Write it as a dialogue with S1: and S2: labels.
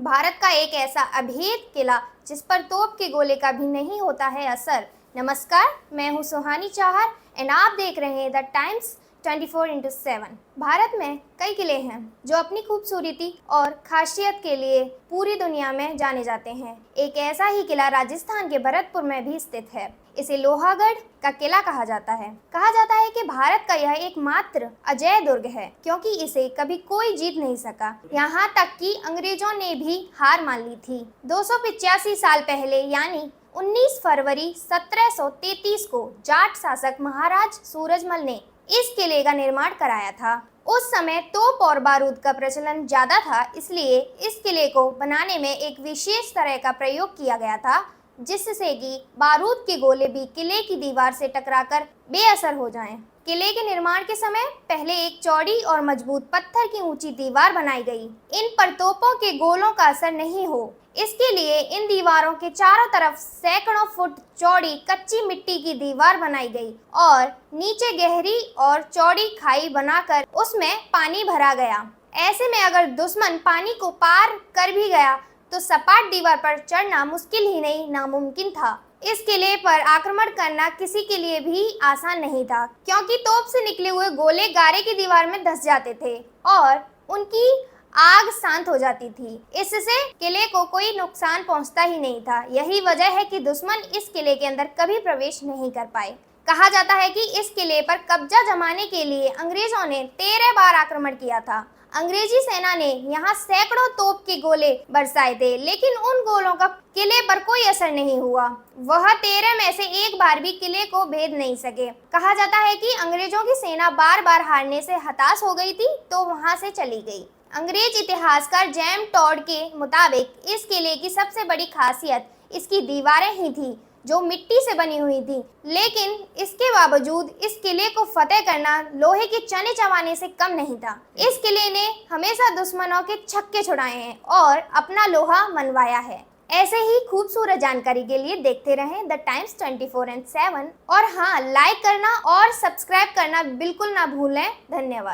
S1: भारत का एक ऐसा अभेद किला जिस पर तोप के गोले का भी नहीं होता है असर। नमस्कार, मैं हूं सुहानी चाहर एंड आप देख रहे हैं द टाइम्स 24x7। भारत में कई किले हैं जो अपनी खूबसूरती और खासियत के लिए पूरी दुनिया में जाने जाते हैं। एक ऐसा ही किला राजस्थान के भरतपुर में भी स्थित है। इसे लोहागढ़ का किला कहा जाता है। कहा जाता है कि भारत का यह एकमात्र अजय दुर्ग है क्योंकि इसे कभी कोई जीत नहीं सका। यहाँ तक कि अंग्रेजों ने भी हार मान ली थी। 285 साल पहले यानी 19 फरवरी 1733 को जाट शासक महाराज सूरजमल ने इस किले का निर्माण कराया था। उस समय तोप और बारूद का प्रचलन ज्यादा था, इसलिए इस किले को बनाने में एक विशेष तरह का प्रयोग किया गया था जिससे कि बारूद के गोले भी किले की दीवार से टकराकर बेअसर हो जाएं। किले के निर्माण के समय पहले एक चौड़ी और मजबूत पत्थर की ऊंची दीवार बनाई गई। इन पर तोपों के गोलों का असर नहीं हो, इसके लिए इन दीवारों के चारों तरफ सैकड़ों फुट चौड़ी कच्ची मिट्टी की दीवार बनाई गई और नीचे गहरी और चौड़ी खाई बनाकर उसमें पानी भरा गया। ऐसे में अगर दुश्मन पानी को पार कर भी गया तो सपाट दीवार पर चढ़ना मुश्किल ही नहीं नामुमकिन था। इस किले पर आक्रमण करना किसी के लिए भी आसान नहीं था क्योंकि तोप से निकले हुए गोले गारे की दीवार में धंस जाते थे और उनकी आग शांत हो जाती थी। इससे किले को कोई नुकसान पहुंचता ही नहीं था। यही वजह है कि दुश्मन इस किले के अंदर कभी प्रवेश नहीं कर पाए। कहा जाता है कि इस किले पर कब्जा जमाने के लिए अंग्रेजों ने 13 बार आक्रमण किया था। अंग्रेजी सेना ने यहाँ सैकड़ों तोप के गोले बरसाए थे, लेकिन उन गोलों का किले पर कोई असर नहीं हुआ। वह 13 में से एक बार भी किले को भेद नहीं सके। कहा जाता है कि अंग्रेजों की सेना बार बार हारने से हताश हो गई थी तो वहां से चली गई। अंग्रेज इतिहासकार जेम्स टॉड के मुताबिक इस किले की सबसे बड़ी खासियत इसकी दीवारें ही थी जो मिट्टी से बनी हुई थी, लेकिन इसके बावजूद इस किले को फतेह करना लोहे के चने चबाने से कम नहीं था। इस किले ने हमेशा दुश्मनों के छक्के छुड़ाए हैं और अपना लोहा मनवाया है। ऐसे ही खूबसूरत जानकारी के लिए देखते रहें द टाइम्स 24x7 और हाँ, लाइक करना और सब्सक्राइब करना बिल्कुल ना भूलें। धन्यवाद।